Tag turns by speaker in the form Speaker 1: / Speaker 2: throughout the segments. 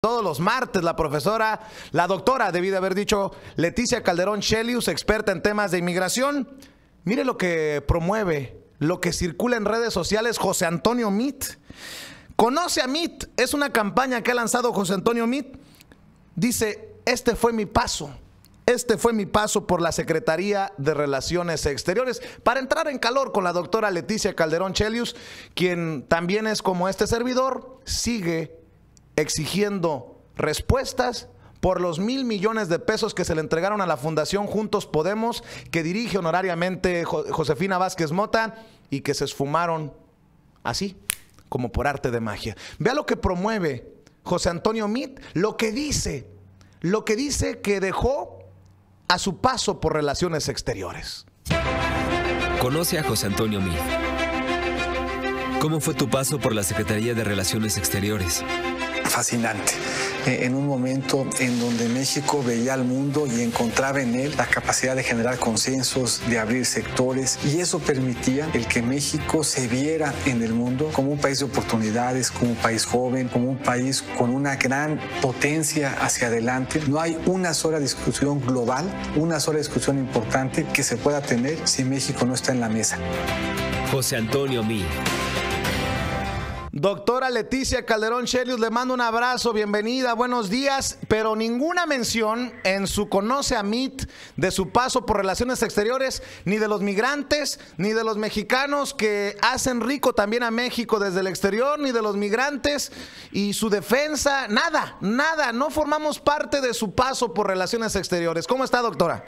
Speaker 1: Todos los martes, la doctora, debí de haber dicho, Leticia Calderón Shelius, experta en temas de inmigración. Mire lo que promueve, lo que circula en redes sociales José Antonio Meade. Conoce a Meade, es una campaña que ha lanzado José Antonio Meade. Dice, este fue mi paso por la Secretaría de Relaciones Exteriores, para entrar en calor con la doctora Leticia Calderón Shelius, quien también es como este servidor, sigue exigiendo respuestas por los 1,000 millones de pesos que se le entregaron a la Fundación Juntos Podemos, que dirige honorariamente Josefina Vázquez Mota, y que se esfumaron así, como por arte de magia. Vea lo que promueve José Antonio Meade, lo que dice que dejó a su paso por Relaciones Exteriores.
Speaker 2: Conoce a José Antonio Meade. ¿Cómo fue tu paso por la Secretaría de Relaciones Exteriores?
Speaker 3: Fascinante. En un momento en donde México veía al mundo y encontraba en él la capacidad de generar consensos, de abrir sectores, y eso permitía el que México se viera en el mundo como un país de oportunidades, como un país joven, como un país con una gran potencia hacia adelante. No hay una sola discusión global, una sola discusión importante que se pueda tener si México no está en la mesa.
Speaker 2: José Antonio Meade.
Speaker 1: Doctora Leticia Calderón Shelius, le mando un abrazo, bienvenida, buenos días, pero ninguna mención en su Conoce a Meade de su paso por Relaciones Exteriores, ni de los migrantes, ni de los mexicanos que hacen rico también a México desde el exterior, ni de los migrantes y su defensa, nada, no formamos parte de su paso por Relaciones Exteriores. ¿Cómo está, doctora?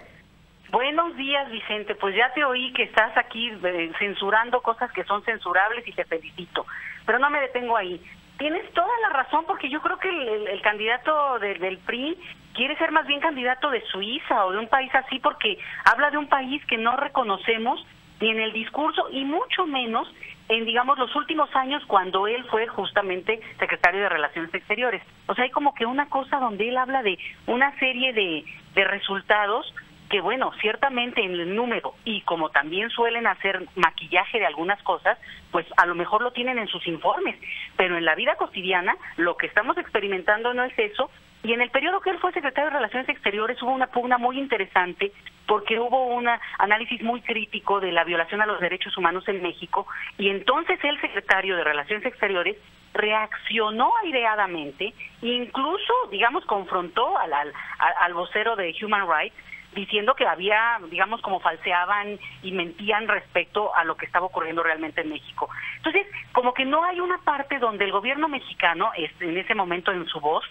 Speaker 4: Buenos días, Vicente. Pues ya te oí que estás aquí censurando cosas que son censurables y te felicito. Pero no me detengo ahí. Tienes toda la razón, porque yo creo que el candidato del PRI quiere ser más bien candidato de Suiza o de un país así, porque habla de un país que no reconocemos ni en el discurso y mucho menos en, digamos, los últimos años cuando él fue justamente secretario de Relaciones Exteriores. O sea, hay como que una cosa donde él habla de una serie de resultados que, bueno, ciertamente en el número, y como también suelen hacer maquillaje de algunas cosas, pues a lo mejor lo tienen en sus informes, pero en la vida cotidiana lo que estamos experimentando no es eso. Y en el periodo que él fue secretario de Relaciones Exteriores hubo una pugna muy interesante, porque hubo un análisis muy crítico de la violación a los derechos humanos en México, y entonces el secretario de Relaciones Exteriores reaccionó aireadamente, incluso, digamos, confrontó al vocero de Human Rights, diciendo que había, digamos, como falseaban y mentían respecto a lo que estaba ocurriendo realmente en México. Entonces, como que no hay una parte donde el gobierno mexicano, en ese momento en su voz,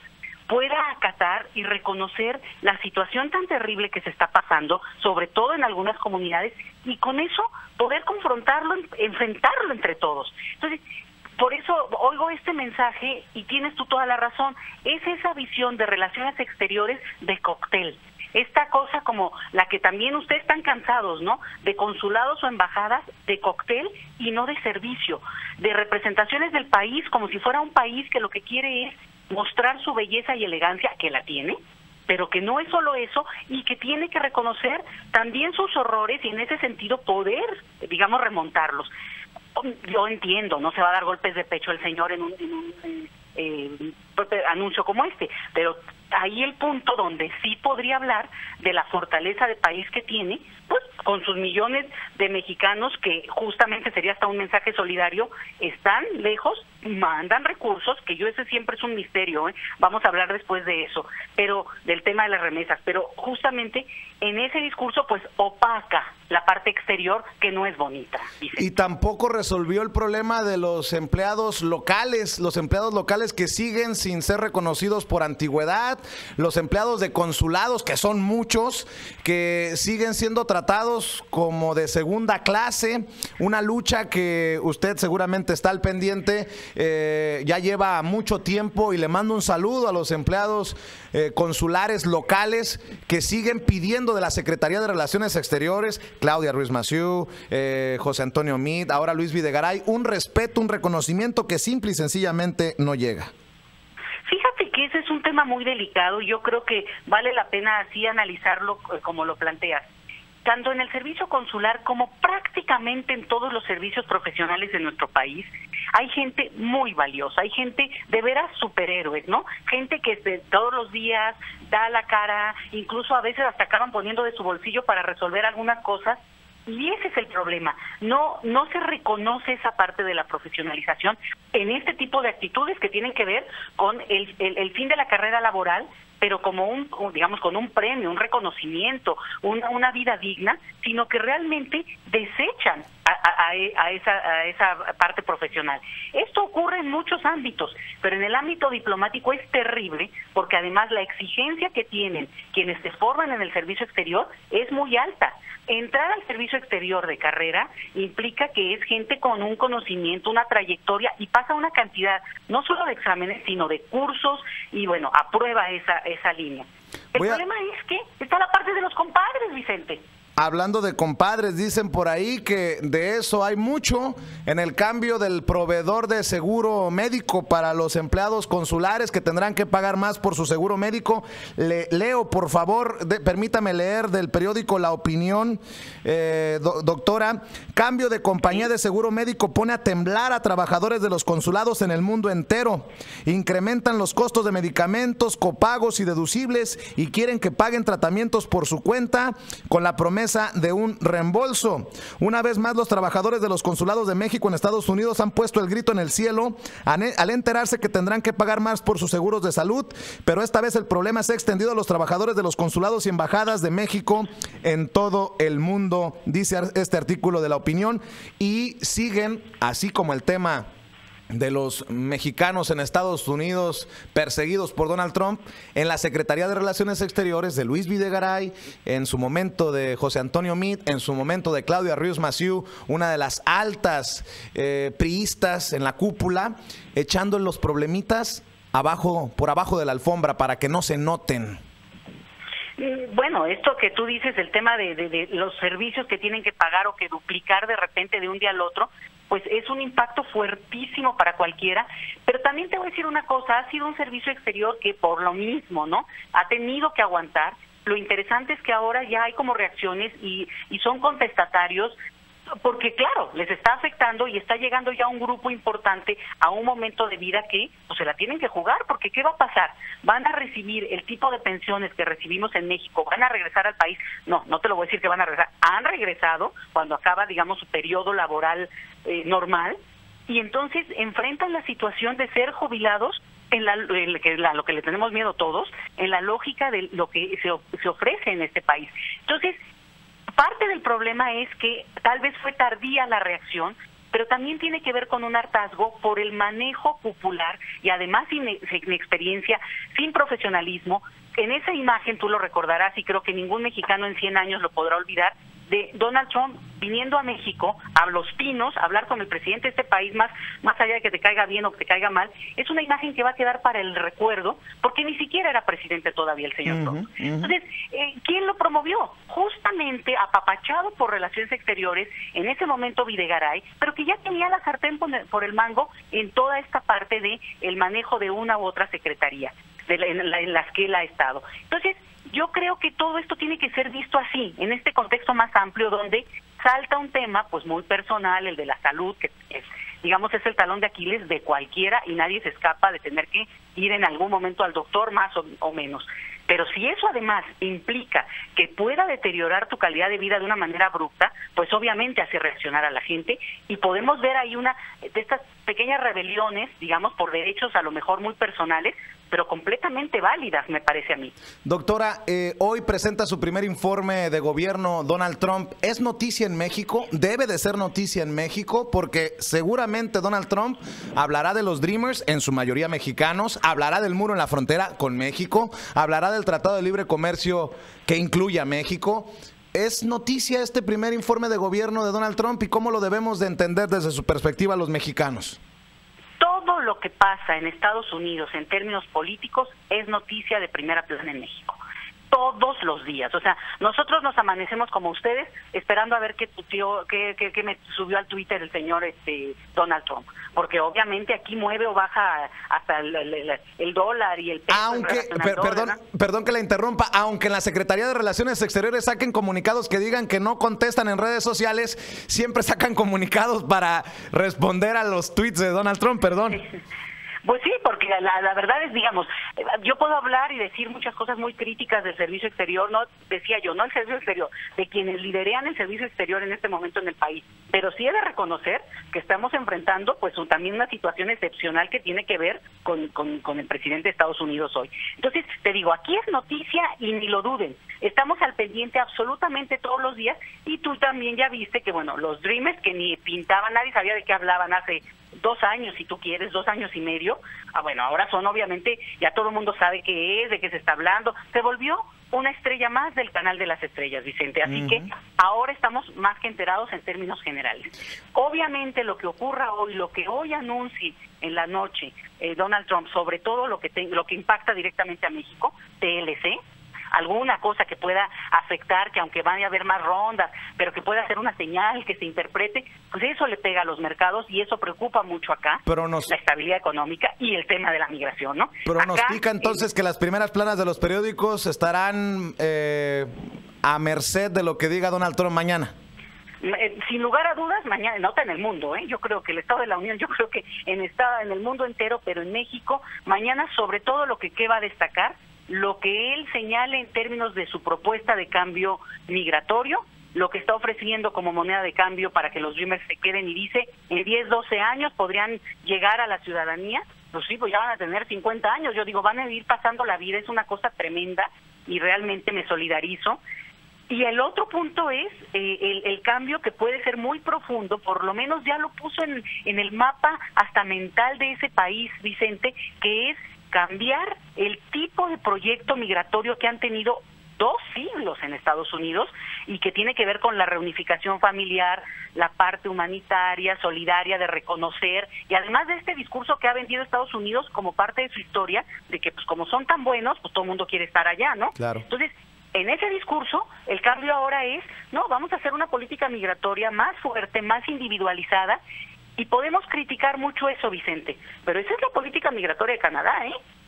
Speaker 4: pueda acatar y reconocer la situación tan terrible que se está pasando, sobre todo en algunas comunidades, y con eso poder confrontarlo, enfrentarlo entre todos. Entonces, por eso oigo este mensaje y tienes tú toda la razón. Es esa visión de relaciones exteriores de cóctel. Esta cosa como la que también ustedes están cansados, ¿no? De consulados o embajadas de cóctel y no de servicio, de representaciones del país como si fuera un país que lo que quiere es mostrar su belleza y elegancia, que la tiene, pero que no es solo eso, y que tiene que reconocer también sus horrores y en ese sentido poder, digamos, remontarlos. Yo entiendo, no se va a dar golpes de pecho el señor en un anuncio como este, pero ahí el punto donde sí podría hablar de la fortaleza de país que tiene, pues con sus millones de mexicanos, que justamente sería hasta un mensaje solidario, están lejos, mandan recursos, que ese siempre es un misterio, vamos a hablar después de eso, pero del tema de las remesas, pero justamente en ese discurso pues opaca la parte exterior, que no es bonita.
Speaker 1: Y tampoco resolvió el problema de los empleados locales que siguen sin ser reconocidos por antigüedad, los empleados de consulados, que son muchos, que siguen siendo tratados como de segunda clase, una lucha que usted seguramente está al pendiente, ya lleva mucho tiempo, y le mando un saludo a los empleados consulares locales que siguen pidiendo de la Secretaría de Relaciones Exteriores, Claudia Ruiz Massieu, José Antonio Meade, ahora Luis Videgaray, un respeto, un reconocimiento que simple y sencillamente no llega.
Speaker 4: Fíjate que ese es un tema muy delicado y yo creo que vale la pena así analizarlo como lo planteas. tanto en el servicio consular como prácticamente en todos los servicios profesionales de nuestro país, hay gente muy valiosa, hay gente de veras superhéroes, ¿no? Gente que todos los días da la cara, incluso a veces hasta acaban poniendo de su bolsillo para resolver algunas cosas. Y ese es el problema, no se reconoce esa parte de la profesionalización en este tipo de actitudes que tienen que ver con el fin de la carrera laboral, pero como digamos, con un premio, un reconocimiento, una vida digna, sino que realmente desechan a esa parte profesional. Esto ocurre en muchos ámbitos, pero en el ámbito diplomático es terrible, porque además la exigencia que tienen quienes se forman en el servicio exterior es muy alta. Entrar al servicio exterior de carrera implica que es gente con un conocimiento, una trayectoria, y pasa una cantidad no solo de exámenes, sino de cursos, y bueno, aprueba esa línea. El problema es que está la parte de los compadres, Vicente.
Speaker 1: Hablando de compadres, dicen por ahí que de eso hay mucho en el cambio del proveedor de seguro médico para los empleados consulares que tendrán que pagar más por su seguro médico. Leo, por favor, permítame leer del periódico La Opinión, doctora. Cambio de compañía de seguro médico pone a temblar a trabajadores de los consulados en el mundo entero. Incrementan los costos de medicamentos, copagos y deducibles y quieren que paguen tratamientos por su cuenta con la promesa de un reembolso. Una vez más, los trabajadores de los consulados de México en Estados Unidos han puesto el grito en el cielo al enterarse que tendrán que pagar más por sus seguros de salud, pero esta vez el problema se ha extendido a los trabajadores de los consulados y embajadas de México en todo el mundo, dice este artículo de La Opinión, y siguen, así como el tema de los mexicanos en Estados Unidos perseguidos por Donald Trump, en la Secretaría de Relaciones Exteriores de Luis Videgaray, en su momento de José Antonio Meade, en su momento de Claudia Ríos Massieu, una de las altas priistas en la cúpula, echando los problemitas por abajo de la alfombra para que no se noten.
Speaker 4: Bueno, esto que tú dices, el tema de los servicios que tienen que pagar o que duplicar de repente de un día al otro, pues es un impacto fuertísimo para cualquiera, pero también te voy a decir una cosa, ha sido un servicio exterior que por lo mismo, ¿no?, ha tenido que aguantar. Lo interesante es que ahora ya hay como reacciones y son contestatarios, porque claro, les está afectando y está llegando ya un grupo importante a un momento de vida que pues, se la tienen que jugar, porque ¿qué va a pasar? ¿Van a recibir el tipo de pensiones que recibimos en México? ¿Van a regresar al país? No te lo voy a decir que van a regresar. Han regresado cuando acaba, digamos, su periodo laboral normal, y entonces enfrentan la situación de ser jubilados en lo que le tenemos miedo todos, en la lógica de lo que se ofrece en este país. Entonces, parte del problema es que tal vez fue tardía la reacción, pero también tiene que ver con un hartazgo por el manejo popular y además sin experiencia, sin profesionalismo. En esa imagen, tú lo recordarás y creo que ningún mexicano en 100 años lo podrá olvidar, de Donald Trump viniendo a México, a Los Pinos, a hablar con el presidente de este país, más allá de que te caiga bien o que te caiga mal, es una imagen que va a quedar para el recuerdo, porque ni siquiera era presidente todavía el señor Trump. Entonces, ¿quién lo promovió? Justamente apapachado por Relaciones Exteriores, en ese momento Videgaray, pero que ya tenía la sartén por el mango en toda esta parte de el manejo de una u otra secretaría, en las que él ha estado. Entonces, yo creo que todo esto tiene que ser visto así, en este contexto más amplio donde salta un tema pues muy personal, el de la salud, que es, digamos, es el talón de Aquiles de cualquiera y nadie se escapa de tener que ir en algún momento al doctor más o menos. Pero si eso además implica que pueda deteriorar tu calidad de vida de una manera abrupta, pues obviamente hace reaccionar a la gente y podemos ver ahí una de estas pequeñas rebeliones, digamos, por derechos a lo mejor muy personales, pero completamente válidas, me parece a mí.
Speaker 1: Doctora, hoy presenta su primer informe de gobierno Donald Trump. ¿Es noticia en México? ¿Debe de ser noticia en México? Porque seguramente Donald Trump hablará de los Dreamers, en su mayoría mexicanos, hablará del muro en la frontera con México, hablará del Tratado de Libre Comercio que incluye a México. ¿Es noticia este primer informe de gobierno de Donald Trump y cómo lo debemos de entender desde su perspectiva los mexicanos?
Speaker 4: Todo lo que pasa en Estados Unidos en términos políticos es noticia de primera plana en México. todos los días. O sea, nosotros nos amanecemos como ustedes esperando a ver qué me subió al Twitter el señor Donald Trump, porque obviamente aquí mueve o baja hasta el dólar y el peso.
Speaker 1: Aunque, perdón que la interrumpa, aunque en la Secretaría de Relaciones Exteriores saquen comunicados que digan que no contestan en redes sociales, siempre sacan comunicados para responder a los tweets de Donald Trump, perdón.
Speaker 4: Sí. Pues sí, porque la verdad es, digamos, yo puedo hablar y decir muchas cosas muy críticas del servicio exterior, no decía yo, no el servicio exterior, de quienes liderean el servicio exterior en este momento en el país, pero sí he de reconocer que estamos enfrentando pues también una situación excepcional que tiene que ver con el presidente de Estados Unidos hoy. Entonces, te digo, aquí es noticia y ni lo duden, estamos al pendiente absolutamente todos los días, y tú también ya viste que, bueno, los Dreamers que ni pintaban, nadie sabía de qué hablaban hace 2 años, si tú quieres, 2 años y medio, bueno, ahora son obviamente, ya todo el mundo sabe qué es, de qué se está hablando, se volvió una estrella más del canal de las estrellas, Vicente, así que ahora estamos más que enterados en términos generales. Obviamente lo que ocurra hoy, lo que hoy anuncie en la noche Donald Trump, sobre todo lo que impacta directamente a México, TLC, alguna cosa que pueda afectar, que aunque vaya a haber más rondas, pero que pueda ser una señal que se interprete, pues eso le pega a los mercados y eso preocupa mucho acá, la estabilidad económica y el tema de la migración, ¿no?
Speaker 1: Pronostica entonces que las primeras planas de los periódicos estarán a merced de lo que diga Donald Trump mañana.
Speaker 4: Sin lugar a dudas, mañana nota en el mundo, yo creo que el Estado de la Unión, yo creo que en el mundo entero, pero en México, mañana sobre todo lo que va a destacar, lo que él señale en términos de su propuesta de cambio migratorio, lo que está ofreciendo como moneda de cambio para que los Dreamers se queden, y dice, en 10, 12 años podrían llegar a la ciudadanía. Pues sí, pues ya van a tener 50 años, yo digo, van a ir pasando la vida, es una cosa tremenda y realmente me solidarizo. Y el otro punto es el cambio que puede ser muy profundo, por lo menos ya lo puso en el mapa hasta mental de ese país, Vicente, que es cambiar el tipo de proyecto migratorio que han tenido 2 siglos en Estados Unidos y que tiene que ver con la reunificación familiar, la parte humanitaria, solidaria, de reconocer, y además de este discurso que ha vendido Estados Unidos como parte de su historia, de que pues como son tan buenos, pues todo el mundo quiere estar allá, ¿no?
Speaker 1: Claro.
Speaker 4: Entonces, en ese discurso, el cambio ahora es, no, vamos a hacer una política migratoria más fuerte, más individualizada. Y podemos criticar mucho eso, Vicente, pero esa es la política migratoria de Canadá,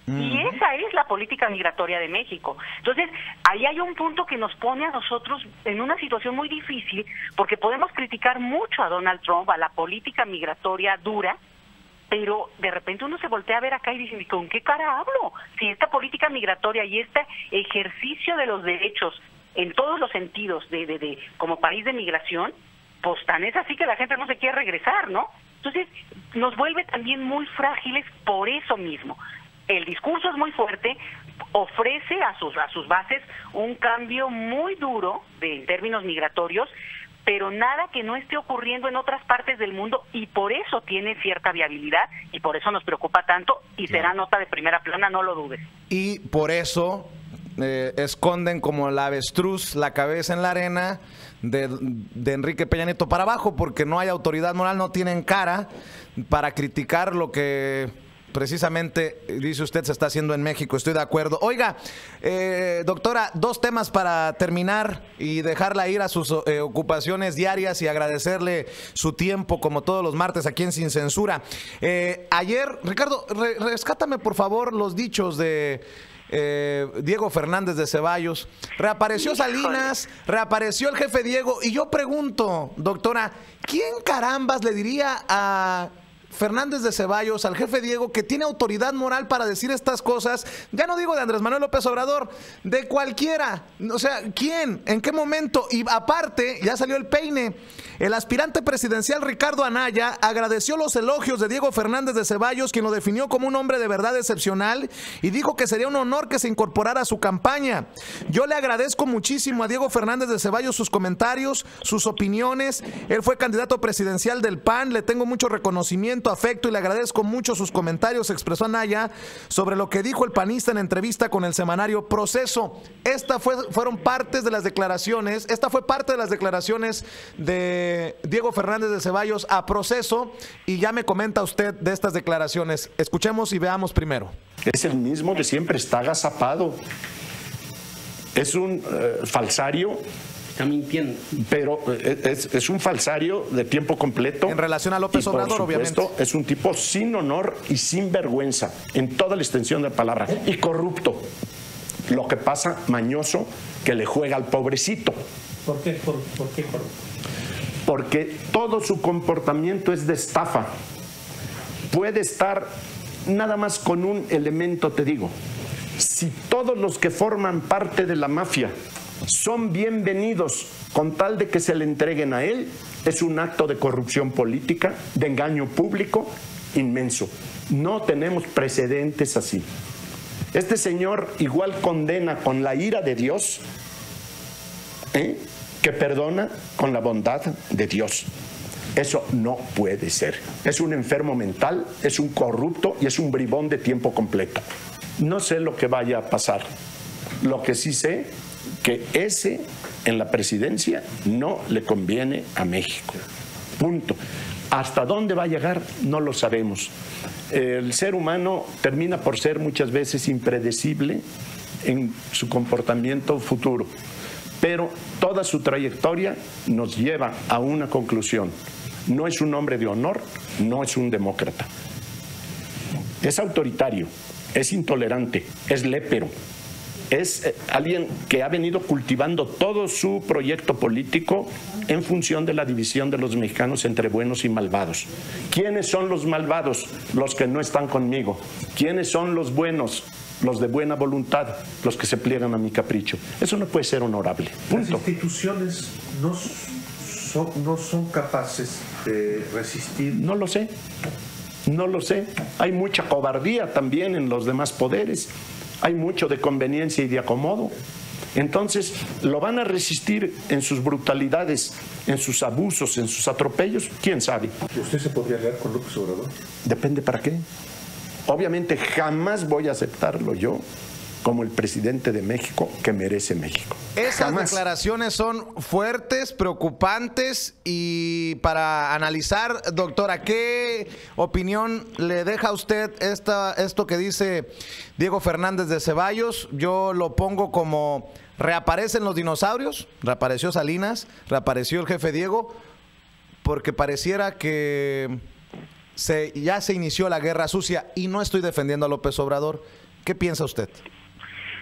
Speaker 4: y esa es la política migratoria de México. Entonces, ahí hay un punto que nos pone a nosotros en una situación muy difícil, porque podemos criticar mucho a Donald Trump, a la política migratoria dura, pero de repente uno se voltea a ver acá y dice, ¿con qué cara hablo? Si esta política migratoria y este ejercicio de los derechos en todos los sentidos de como país de migración, pues tan es así que la gente no se quiere regresar, ¿no? Entonces, nos vuelve también muy frágiles por eso mismo. El discurso es muy fuerte, ofrece a sus bases un cambio muy duro en términos migratorios, pero nada que no esté ocurriendo en otras partes del mundo, y por eso tiene cierta viabilidad y por eso nos preocupa tanto y será nota de primera plana, no lo dudes.
Speaker 1: Y por eso esconden como la avestruz la cabeza en la arena de Enrique Peña Nieto para abajo, porque no hay autoridad moral, no tienen cara para criticar lo que precisamente, dice usted, se está haciendo en México. Estoy de acuerdo. Oiga, doctora, 2 temas para terminar y dejarla ir a sus ocupaciones diarias y agradecerle su tiempo como todos los martes aquí en Sin Censura. Ayer, Ricardo, rescátame por favor los dichos de Diego Fernández de Ceballos. Reapareció Salinas, reapareció el jefe Diego, y yo pregunto, doctora, ¿quién carambas le diría a Fernández de Ceballos, al jefe Diego, que tiene autoridad moral para decir estas cosas? Ya no digo de Andrés Manuel López Obrador, de cualquiera. O sea, ¿quién? ¿En qué momento? Y aparte, ya salió el peine. El aspirante presidencial Ricardo Anaya agradeció los elogios de Diego Fernández de Ceballos, quien lo definió como un hombre de verdad excepcional, y dijo que sería un honor que se incorporara a su campaña. Yo le agradezco muchísimo a Diego Fernández de Ceballos sus comentarios, sus opiniones. Él fue candidato presidencial del PAN, le tengo mucho reconocimiento, afecto, y le agradezco mucho sus comentarios, expresó Anaya sobre lo que dijo el panista en entrevista con el semanario Proceso. Esta fue parte de las declaraciones de Diego Fernández de Ceballos a Proceso, y ya me comenta usted de estas declaraciones. Escuchemos y veamos primero.
Speaker 5: Es el mismo de siempre, está agazapado. es un falsario.
Speaker 6: Está mintiendo.
Speaker 5: Pero es un falsario de tiempo completo.
Speaker 1: En relación a López Obrador, obviamente.
Speaker 5: Es un tipo sin honor y sin vergüenza, en toda la extensión de la palabra. Y corrupto. Lo que pasa, mañoso, que le juega al pobrecito.
Speaker 6: ¿Por qué? ¿Por qué corrupto?
Speaker 5: Porque todo su comportamiento es de estafa. Puede estar nada más con un elemento, te digo. Si todos los que forman parte de la mafia son bienvenidos con tal de que se le entreguen a él, es un acto de corrupción política, de engaño público inmenso. No tenemos precedentes así. Este señor igual condena con la ira de Dios, que perdona con la bondad de Dios. Eso no puede ser. Es un enfermo mental, es un corrupto y es un bribón de tiempo completo. No sé lo que vaya a pasar. Lo que sí sé, que ese en la presidencia no le conviene a México. Punto. ¿Hasta dónde va a llegar? No lo sabemos. El ser humano termina por ser muchas veces impredecible en su comportamiento futuro, pero toda su trayectoria nos lleva a una conclusión. No es un hombre de honor, no es un demócrata. Es autoritario, es intolerante, es lépero. Es alguien que ha venido cultivando todo su proyecto político en función de la división de los mexicanos entre buenos y malvados. ¿Quiénes son los malvados? Los que no están conmigo. ¿Quiénes son los buenos? Los de buena voluntad, los que se pliegan a mi capricho. Eso no puede ser honorable. Punto.
Speaker 7: Las instituciones no son capaces de resistir.
Speaker 5: No lo sé. No lo sé. Hay mucha cobardía también en los demás poderes. Hay mucho de conveniencia y de acomodo. Entonces, ¿lo van a resistir en sus brutalidades, en sus abusos, en sus atropellos? ¿Quién sabe?
Speaker 7: ¿Usted se podría aliar con López Obrador?
Speaker 5: Depende para qué. Obviamente jamás voy a aceptarlo yo como el presidente de México que merece México.
Speaker 1: Esas
Speaker 5: Jamás.
Speaker 1: declaraciones son fuertes, preocupantes y para analizar, doctora, ¿qué opinión le deja a usted esto que dice Diego Fernández de Ceballos? Yo lo pongo como reaparecen los dinosaurios, reapareció Salinas, reapareció el jefe Diego, porque pareciera que ya se inició la guerra sucia y no estoy defendiendo a López Obrador. ¿Qué piensa usted?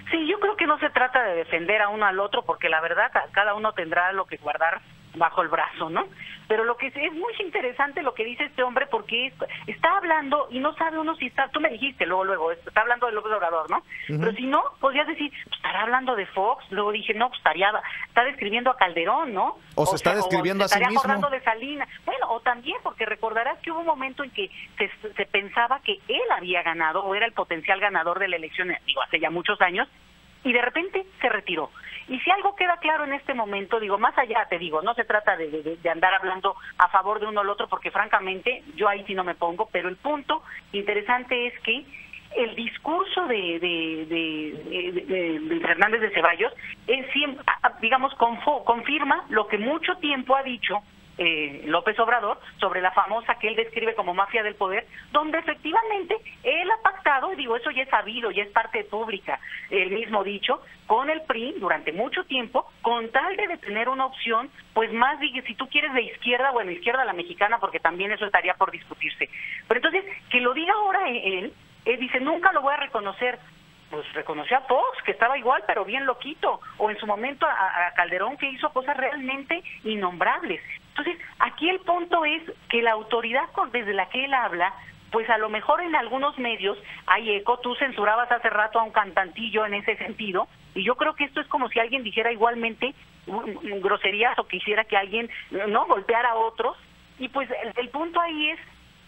Speaker 4: Sí, yo creo que no se trata de defender a uno al otro, porque la verdad cada uno tendrá lo que guardar bajo el brazo, ¿no? Pero lo que es muy interesante lo que dice este hombre, porque está hablando y no sabe uno si está, tú me dijiste luego, está hablando de López Obrador, ¿no? Pero si no, podrías decir, pues, estará hablando de Fox, luego dije, no, pues está describiendo a Calderón, ¿no?
Speaker 1: O se está describiendo a sí mismo.
Speaker 4: Estaría acordando de Salinas. Bueno, o también, porque recordarás que hubo un momento en que se pensaba que él había ganado, o era el potencial ganador de la elección, digo, hace ya muchos años, y de repente se retiró. Y si algo queda claro en este momento, digo, más allá, te digo, no se trata de andar hablando a favor de uno o el otro, porque francamente yo ahí sí no me pongo, pero el punto interesante es que el discurso de Fernández de Ceballos es, digamos, confirma lo que mucho tiempo ha dicho López Obrador sobre la famosa que él describe como mafia del poder, donde efectivamente él ha pactado, y digo, eso ya es sabido, ya es parte pública, el mismo dicho, con el PRI durante mucho tiempo, con tal de tener una opción, pues más, si tú quieres, de izquierda, bueno, izquierda a la mexicana, porque también eso estaría por discutirse. Pero entonces, que lo diga ahora él dice, nunca lo voy a reconocer. Pues reconoció a Fox, que estaba igual, pero bien loquito, o en su momento a Calderón, que hizo cosas realmente innombrables. Entonces, aquí el punto es que la autoridad desde la que él habla, pues a lo mejor en algunos medios hay eco. Tú censurabas hace rato a un cantantillo en ese sentido, y yo creo que esto es como si alguien dijera igualmente groserías, o quisiera que alguien no golpeara a otros, y pues el punto ahí es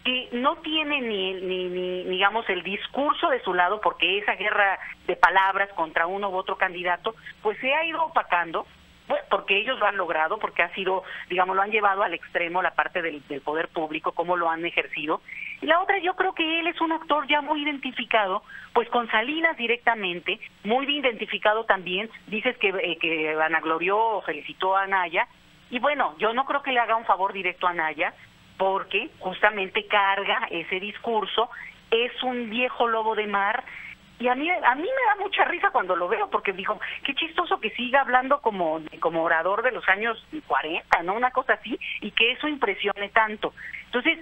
Speaker 4: que no tiene ni digamos el discurso de su lado, porque esa guerra de palabras contra uno u otro candidato pues se ha ido opacando, pues, porque ellos lo han logrado, porque ha sido, digamos, lo han llevado al extremo la parte del poder público, cómo lo han ejercido. Y la otra, yo creo que él es un actor ya muy identificado, pues con Salinas directamente, muy identificado también. Dices que vanaglorió o felicitó a Anaya, y bueno, yo no creo que le haga un favor directo a Anaya, porque justamente carga ese discurso, es un viejo lobo de mar Y a mí me da mucha risa cuando lo veo, porque digo, qué chistoso que siga hablando como orador de los años 40, ¿no? Una cosa así, y que eso impresione tanto. Entonces,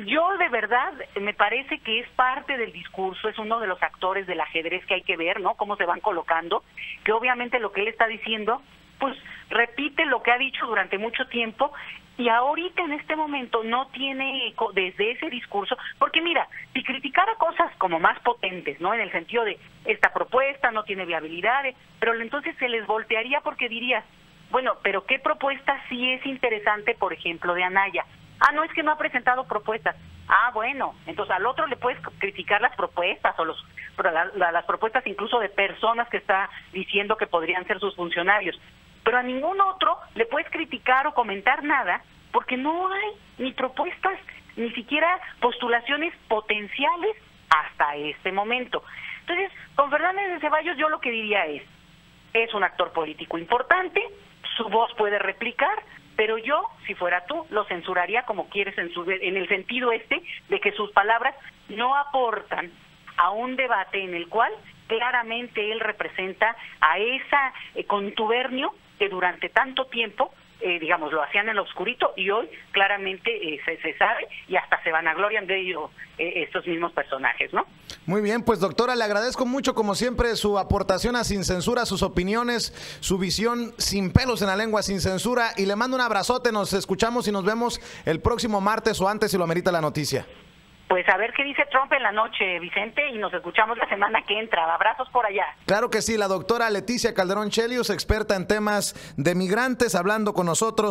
Speaker 4: yo de verdad me parece que es parte del discurso, es uno de los actores del ajedrez que hay que ver, ¿no? Cómo se van colocando, que obviamente lo que él está diciendo, pues repite lo que ha dicho durante mucho tiempo, y ahorita en este momento no tiene eco desde ese discurso, porque mira, si criticara cosas como más potentes, ¿no? En el sentido de esta propuesta no tiene viabilidad, pero entonces se les voltearía porque dirías, bueno, pero ¿qué propuesta sí es interesante, por ejemplo, de Anaya? Ah, no, es que no ha presentado propuestas. Ah, bueno, entonces al otro le puedes criticar las propuestas o las propuestas incluso de personas que está diciendo que podrían ser sus funcionarios. Pero a ningún otro le puedes criticar o comentar nada porque no hay ni propuestas, ni siquiera postulaciones potenciales hasta este momento. Entonces, con Fernández de Ceballos yo lo que diría es un actor político importante, su voz puede replicar, pero yo, si fuera tú, lo censuraría como quieres en el sentido de que sus palabras no aportan a un debate en el cual claramente él representa a esa contubernio que durante tanto tiempo, digamos, lo hacían en lo oscurito y hoy claramente se sabe y hasta se vanaglorian de ello estos mismos personajes, ¿no?
Speaker 1: Muy bien, pues doctora, le agradezco mucho como siempre su aportación a Sin Censura, sus opiniones, su visión sin pelos en la lengua, sin censura, y le mando un abrazote, nos escuchamos y nos vemos el próximo martes o antes si lo amerita la noticia.
Speaker 4: Pues a ver qué dice Trump en la noche, Vicente, y nos escuchamos la semana que entra. Abrazos por allá.
Speaker 1: Claro que sí, la doctora Leticia Calderón Chelius, experta en temas de migrantes, hablando con nosotros